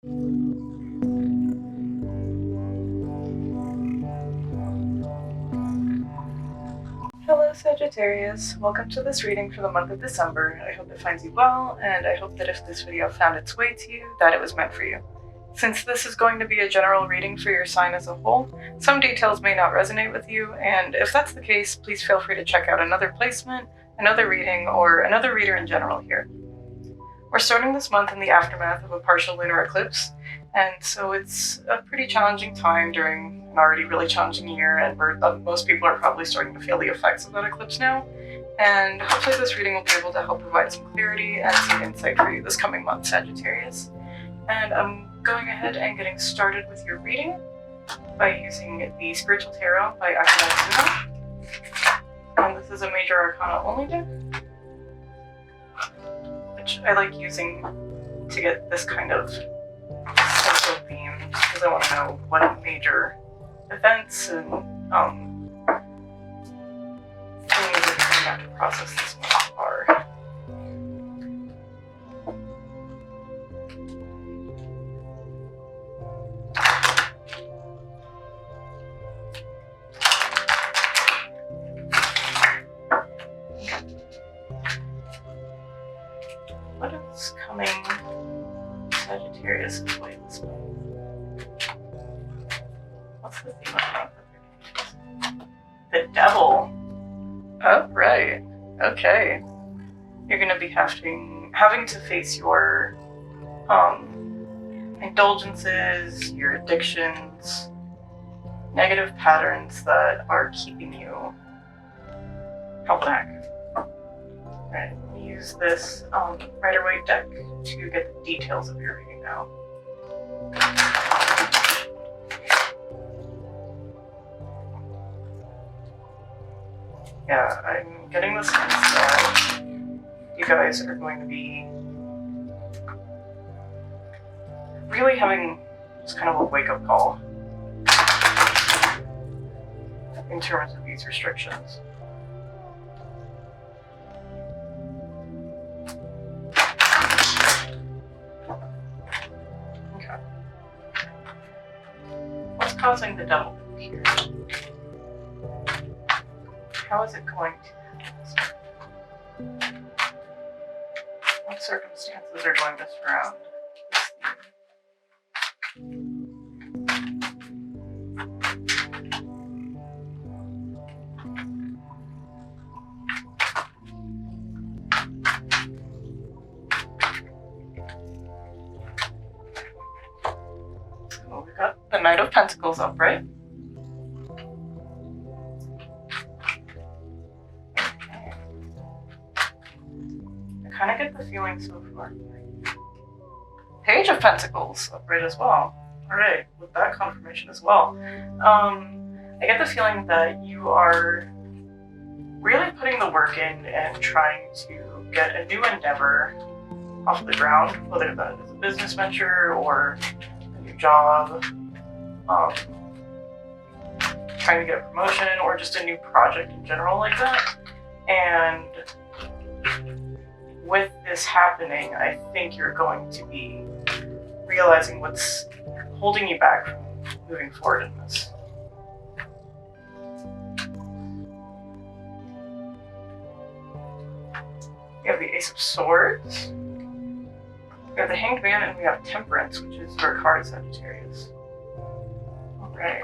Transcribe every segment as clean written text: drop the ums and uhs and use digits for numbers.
Hello Sagittarius, welcome to this reading for the month of December. I hope it finds you well, and I hope that if this video found its way to you, that it was meant for you. Since this is going to be a general reading for your sign as a whole, some details may not resonate with you, and if that's the case, please feel free to check out another placement, another reading, or another reader in general here. We're starting this month in the aftermath of a partial lunar eclipse, and so it's a pretty challenging time during an already really challenging year, and most people are probably starting to feel the effects of that eclipse now. And hopefully this reading will be able to help provide some clarity and some insight for you this coming month, Sagittarius. And I'm going ahead and getting started with your reading by using the Spiritual Tarot by and this is a Major Arcana only deck, which I like using to get this kind of sense of theme, because I want to know what major events and things that you're going to have to process this month are. What is coming Sagittarius' way this month? What's the theme of the month? The Devil. Oh, right. Okay. You're going to be having to face your indulgences, your addictions, negative patterns that are keeping you held back. Right. Use this Rider-Waite deck to get the details of your reading now. Yeah, I'm getting the sense that you guys are going to be really having just kind of a wake-up call in terms of these restrictions. Okay. What's causing the Devil to appear? How is it going to? What circumstances are going to surround this theme? So we got the Knight of Pentacles upright. I kind of get the feeling so far. Page of Pentacles upright as well. Alright, with that confirmation as well. I get the feeling that you are really putting the work in and trying to get a new endeavor off the ground, whether that is a business venture or a new job, trying to get a promotion or just a new project in general like that. And with this happening, I think you're going to be realizing what's holding you back from moving forward in this. We have the Ace of Swords, we have the Hanged Man, and we have Temperance, which is your card, Sagittarius. Alright.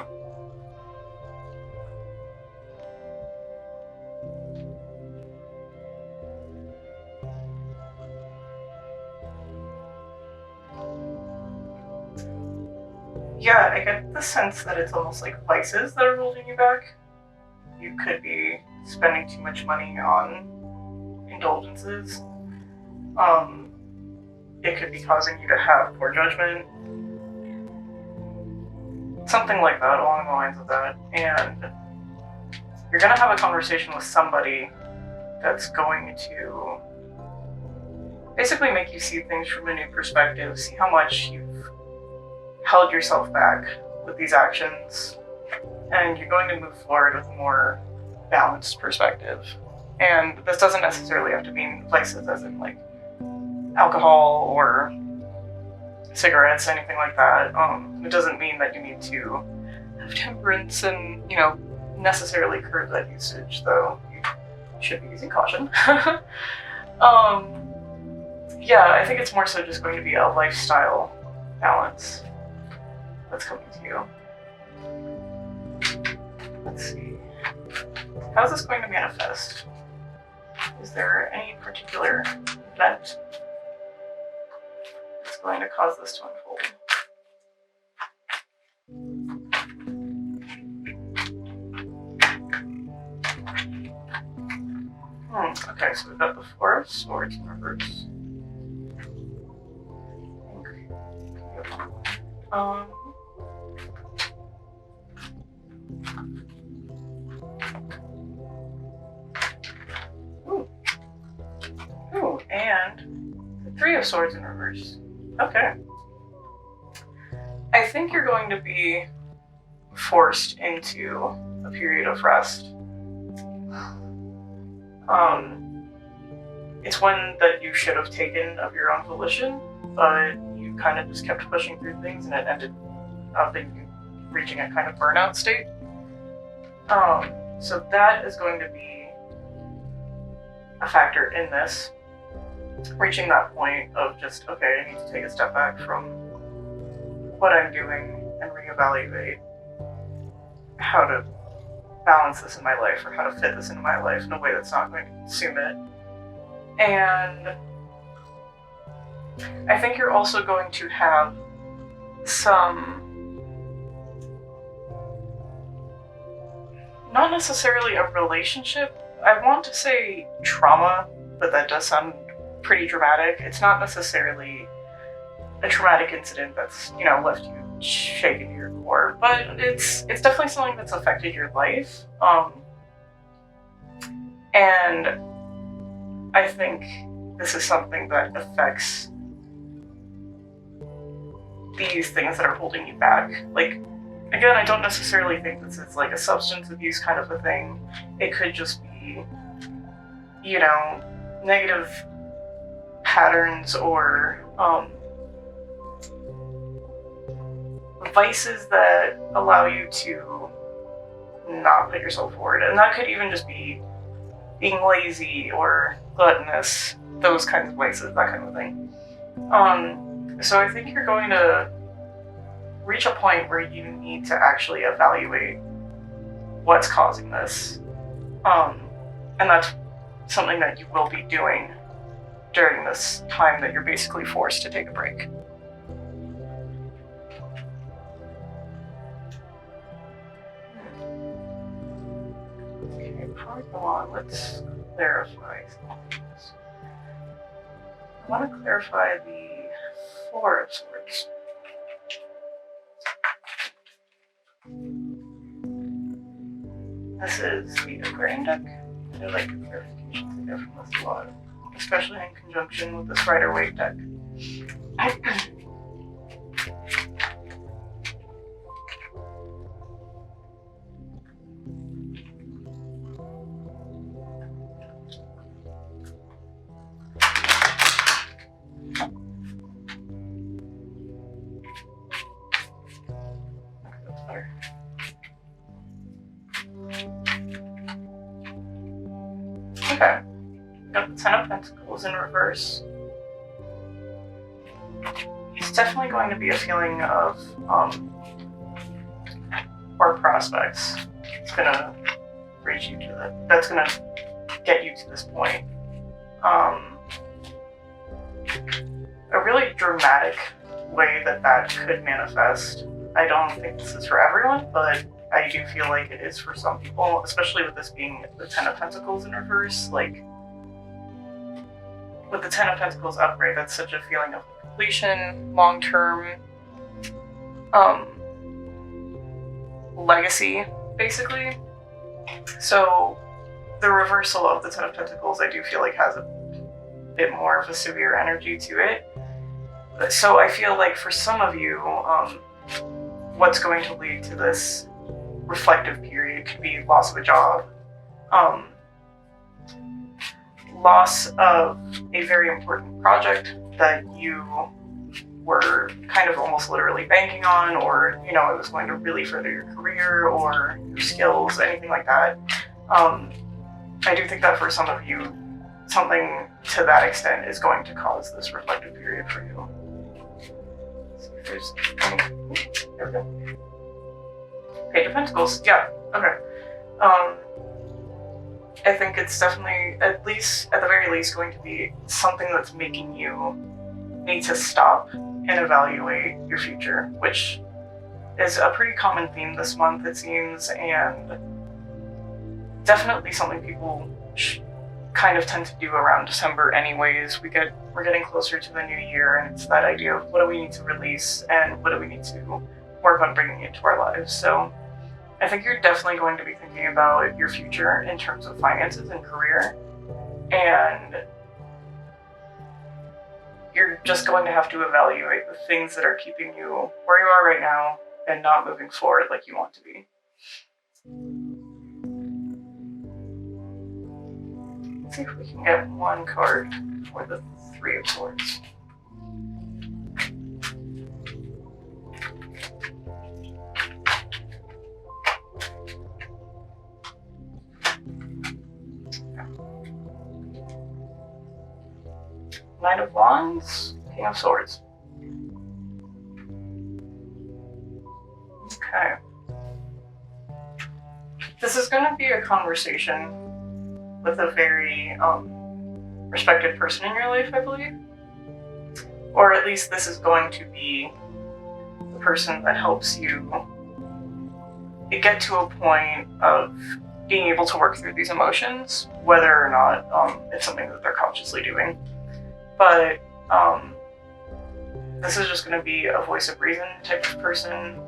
Yeah, I get the sense that it's almost like vices that are holding you back. You could be spending too much money on indulgences. It could be causing you to have poor judgment. Something like that, along the lines of that. And you're going to have a conversation with somebody that's going to basically make you see things from a new perspective, see how much you've held yourself back with these actions, and you're going to move forward with a more balanced perspective. And this doesn't necessarily have to mean vices as in like alcohol or cigarettes, anything like that. It doesn't mean that you need to have temperance and, you know, necessarily curb that usage, though you should be using caution. Yeah, I think it's more so just going to be a lifestyle balance that's coming to you. Let's see. How's this going to manifest? Is there any particular event that's going to cause this to unfold? Okay, so we've got the Four of Swords in reverse. And the Three of Swords in reverse. Okay. I think you're going to be forced into a period of rest. It's one that you should have taken of your own volition, but you kind of just kept pushing through things and it ended up in you reaching a kind of burnout state. So that is going to be a factor in this. Reaching that point of just, okay, I need to take a step back from what I'm doing and reevaluate how to balance this in my life or how to fit this into my life in a way that's not going to consume it. And I think you're also going to have some, not necessarily a relationship, I want to say trauma, but that does sound pretty dramatic. It's not necessarily a traumatic incident that's, you know, left you shaken to your core, but it's definitely something that's affected your life. And I think this is something that affects these things that are holding you back. Like, again, I don't necessarily think this is like a substance abuse kind of a thing. It could just be, you know, negative patterns or vices that allow you to not put yourself forward. And that could even just be being lazy or gluttonous, those kinds of vices, that kind of thing. So I think you're going to reach a point where you need to actually evaluate what's causing this. And that's something that you will be doing during this time that you're basically forced to take a break. Okay, before we go on, let's clarify some things. I want to clarify the Four of Swords. This is the Aquarian deck. I like the clarifications I get from this a lot, especially in conjunction with this Rider-Waite deck. Okay, got the Ten of Pentacles in reverse. It's definitely going to be a feeling of, or prospects. It's gonna reach you to that. That's gonna get you to this point. A really dramatic way that could manifest. I don't think this is for everyone, but I do feel like it is for some people, especially with this being the Ten of Pentacles in reverse. Like, with the Ten of Pentacles upright, that's such a feeling of completion, long-term legacy, basically. So the reversal of the Ten of Pentacles, I do feel like has a bit more of a severe energy to it. So I feel like for some of you, what's going to lead to this reflective period could be loss of a job, loss of a very important project that you were kind of almost literally banking on, or, you know, it was going to really further your career or your skills, anything like that. I do think that for some of you, something to that extent is going to cause this reflective period for you. Let's see if there's any. There we go. Page of Pentacles. Yeah. Okay. I think it's definitely, at the very least, going to be something that's making you need to stop and evaluate your future, which is a pretty common theme this month, it seems, and definitely something people kind of tend to do around December anyways. We're getting closer to the new year, and it's that idea of what do we need to release and what do we need to work on bringing into our lives. So I think you're definitely going to be thinking about your future in terms of finances and career, and you're just going to have to evaluate the things that are keeping you where you are right now and not moving forward like you want to be. Let's see if we can get one card for the Three of Swords. Knight of Wands, King of Swords. Okay. This is going to be a conversation with a very respected person in your life, I believe. Or at least this is going to be the person that helps you get to a point of being able to work through these emotions, whether or not it's something that they're consciously doing. But this is just going to be a voice of reason type of person.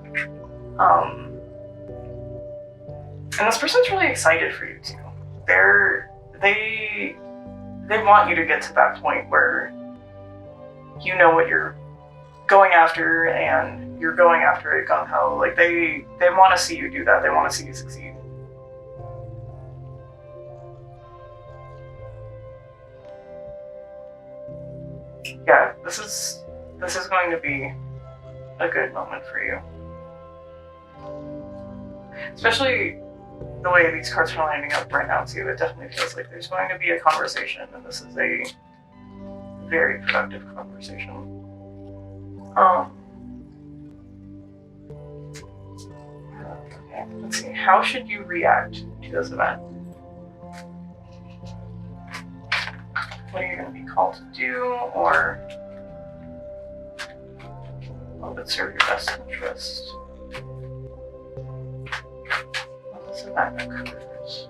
And this person's really excited for you too. They want you to get to that point where you know what you're going after and you're going after it gung-ho. Like they want to see you do that. They want to see you succeed. Yeah, this is going to be a good moment for you. Especially the way these cards are lining up right now too, it definitely feels like there's going to be a conversation, and this is a very productive conversation. Okay, let's see. How should you react to this event? What are you going to be called to do, or what would serve your best interest? What this event occurs?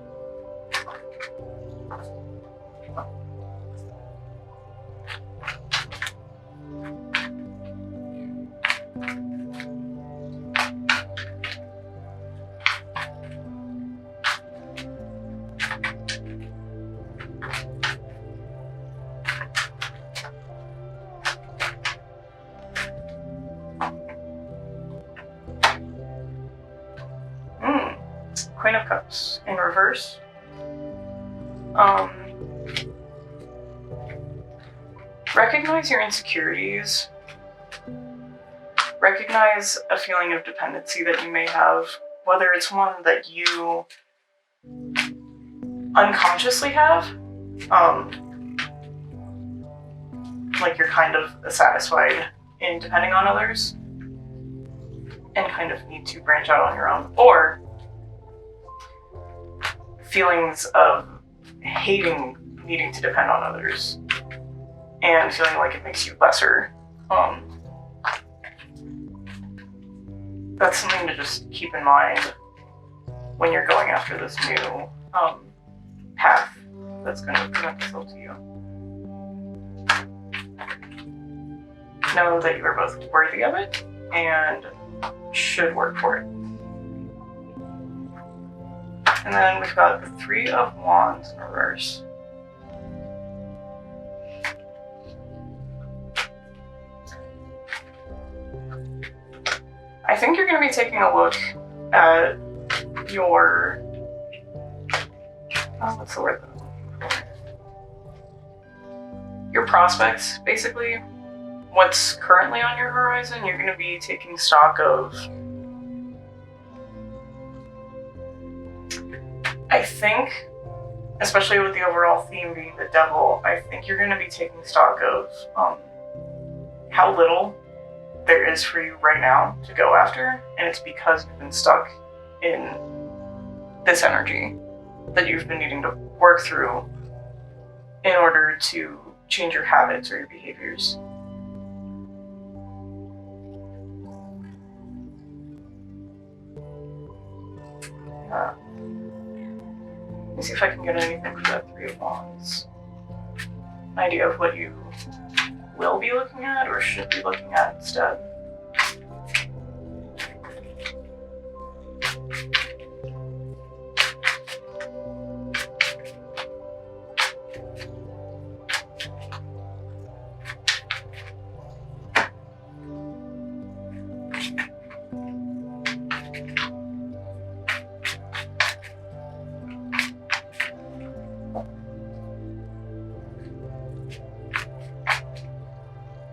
Queen of Cups in reverse. Recognize your insecurities. Recognize a feeling of dependency that you may have, whether it's one that you unconsciously have, like you're kind of satisfied in depending on others and kind of need to branch out on your own, or feelings of hating needing to depend on others and feeling like it makes you lesser. That's something to just keep in mind when you're going after this new path that's going to present itself to you. Know that you are both worthy of it and should work for it. And then we've got the Three of Wands in reverse. I think you're going to be taking a look at your, what's the word that I'm looking for? Your prospects, basically, what's currently on your horizon, you're going to be taking stock of, I think, especially with the overall theme being the devil, I think you're going to be taking stock of how little there is for you right now to go after, and it's because you've been stuck in this energy that you've been needing to work through in order to change your habits or your behaviors. Let me see if I can get anything for that Three of Wands. An idea of what you will be looking at or should be looking at instead.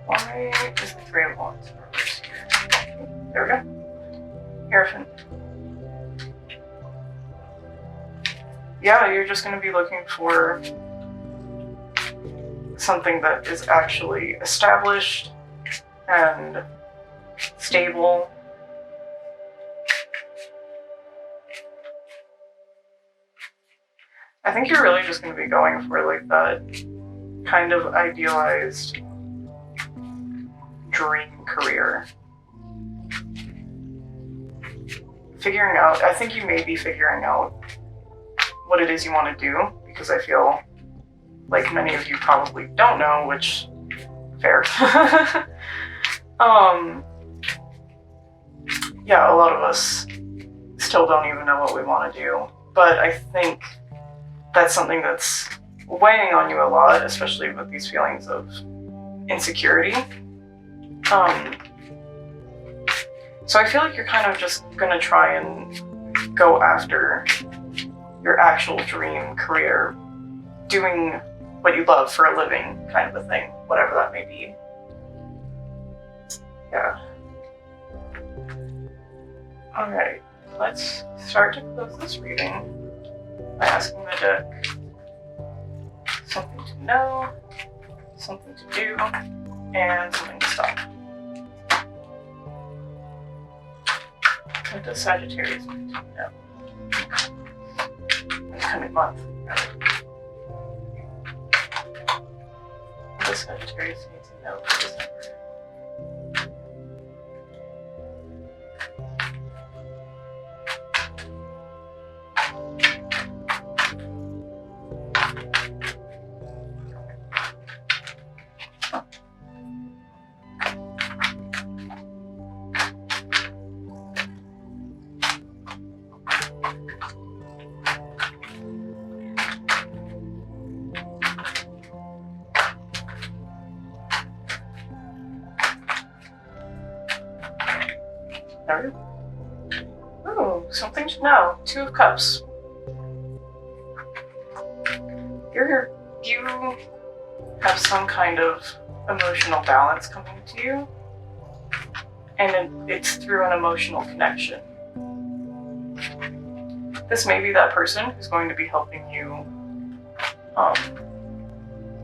Why is the Three of Wands in reverse here? There we go. Hierophant. Yeah, you're just going to be looking for something that is actually established and stable. I think you're really just going to be going for like that kind of idealized dream career. I think you may be figuring out what it is you want to do, because I feel like many of you probably don't know, which, fair. Yeah, a lot of us still don't even know what we want to do, but I think that's something that's weighing on you a lot, especially with these feelings of insecurity. So I feel like you're kind of just gonna try and go after your actual dream career, doing what you love for a living, kind of a thing, whatever that may be. Yeah. Alright, let's start to close this reading by asking the deck something to know, something to do, and something to stop. What does Sagittarius need to know in the coming month? What does Sagittarius need to know for December? Ooh, something to know. Two of Cups. You have some kind of emotional balance coming to you, and it's through an emotional connection. This may be that person who's going to be helping you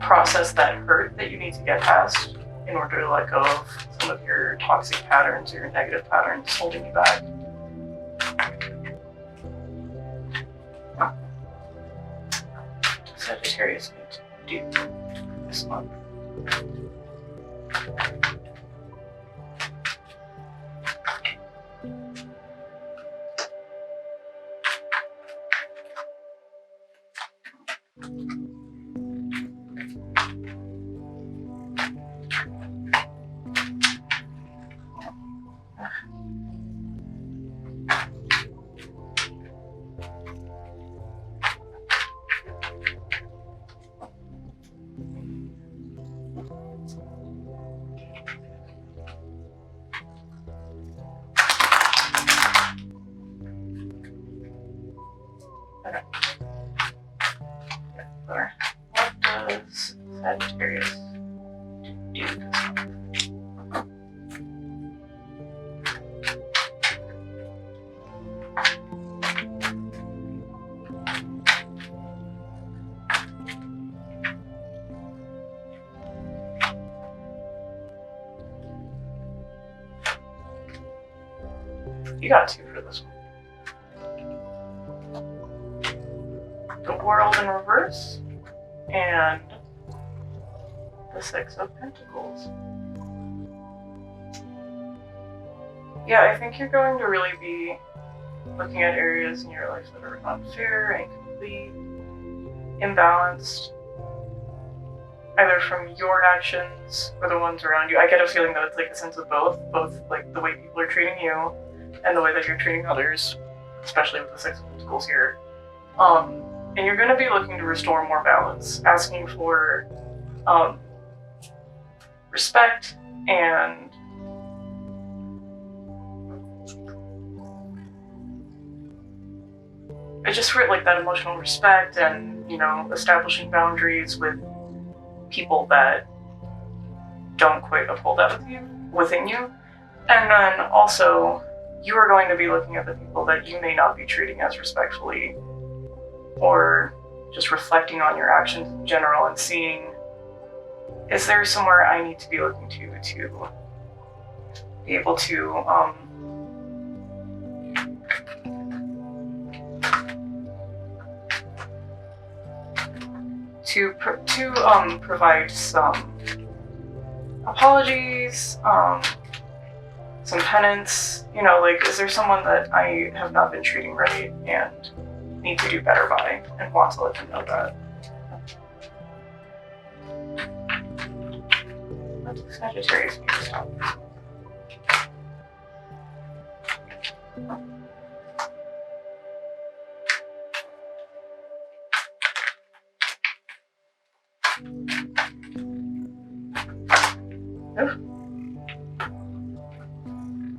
process that hurt that you need to get past in order to let go of some of your toxic patterns or your negative patterns holding you back. Sagittarius need to do this month. What does Sagittarius do this month? You got 2 for this one. The World in reverse, and the 6 of Pentacles. Yeah, I think you're going to really be looking at areas in your life that are unfair, incomplete, imbalanced, either from your actions or the ones around you. I get a feeling that it's like a sense of both like the way people are treating you and the way that you're treating others, especially with the 6 of Pentacles here. And you're going to be looking to restore more balance, asking for respect and just for like that emotional respect, and establishing boundaries with people that don't quite uphold that within you. And then also you are going to be looking at the people that you may not be treating as respectfully, or just reflecting on your actions in general and seeing, is there somewhere I need to be looking to be able to provide some apologies, some penance, like, is there someone that I have not been treating right and need to do better by, and want to let them know that. What does Sagittarius need to stop?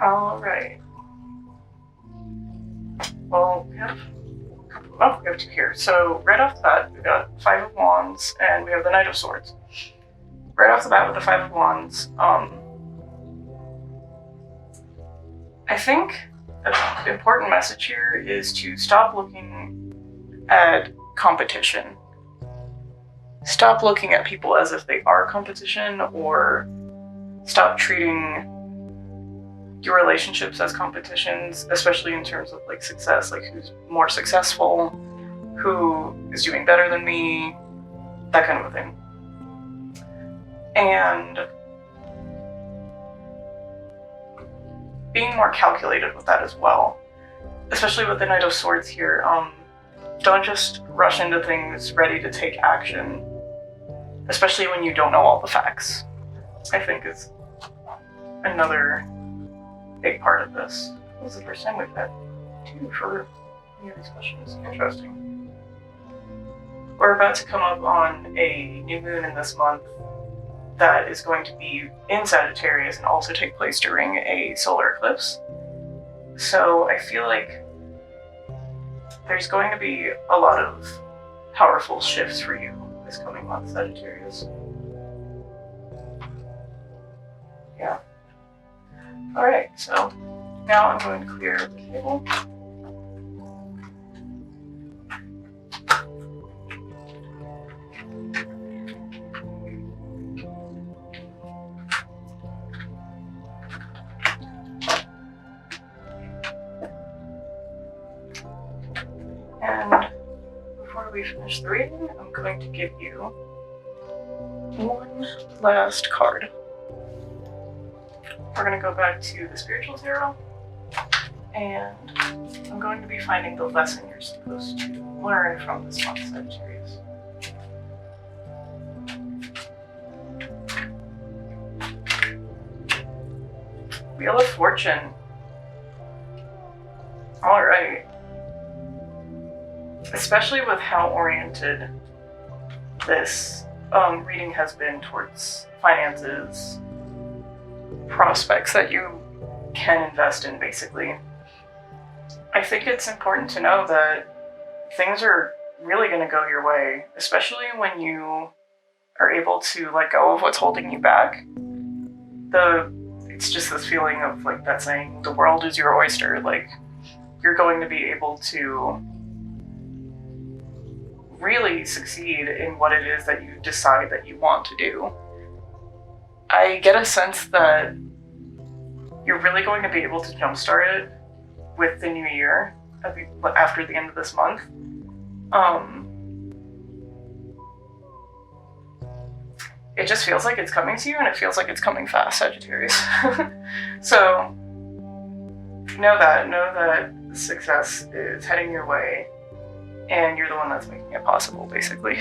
Alright. Well, we have 2 here. So right off the bat, we've got 5 of Wands, and we have the Knight of Swords. Right off the bat with the 5 of Wands, I think an important message here is to stop looking at competition. Stop looking at people as if they are competition, or stop treating your relationships as competitions, especially in terms of like success, like who's more successful, who is doing better than me, that kind of a thing. And being more calculated with that as well, especially with the Knight of Swords here. Don't just rush into things ready to take action, especially when you don't know all the facts, I think is another big part of this. This is the first time we've had 2 for any of these questions. Interesting. We're about to come up on a new moon in this month that is going to be in Sagittarius and also take place during a solar eclipse. So I feel like there's going to be a lot of powerful shifts for you this coming month, Sagittarius. Yeah. Alright, so now I'm going to clear the table. And before we finish the reading, I'm going to give you one last card. We're going to go back to the Spiritual Tarot, and I'm going to be finding the lesson you're supposed to learn from this month, Sagittarius. Wheel of Fortune. Alright. Especially with how oriented this reading has been towards finances, prospects that you can invest in, basically. I think it's important to know that things are really going to go your way, especially when you are able to let go of what's holding you back. It's just this feeling of like that saying, the world is your oyster. Like, you're going to be able to really succeed in what it is that you decide that you want to do. I get a sense that you're really going to be able to jumpstart it with the new year after the end of this month. It just feels like it's coming to you, and it feels like it's coming fast, Sagittarius. So know that success is heading your way, and you're the one that's making it possible, basically.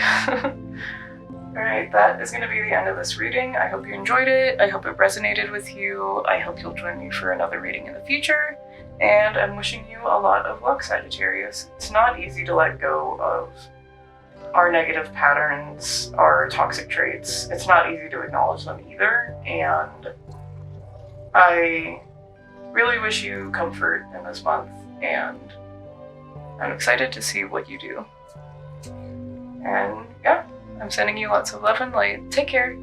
Alright, that is going to be the end of this reading. I hope you enjoyed it. I hope it resonated with you. I hope you'll join me for another reading in the future. And I'm wishing you a lot of luck, Sagittarius. It's not easy to let go of our negative patterns, our toxic traits. It's not easy to acknowledge them either. And I really wish you comfort in this month. And I'm excited to see what you do. And yeah, I'm sending you lots of love and light. Take care.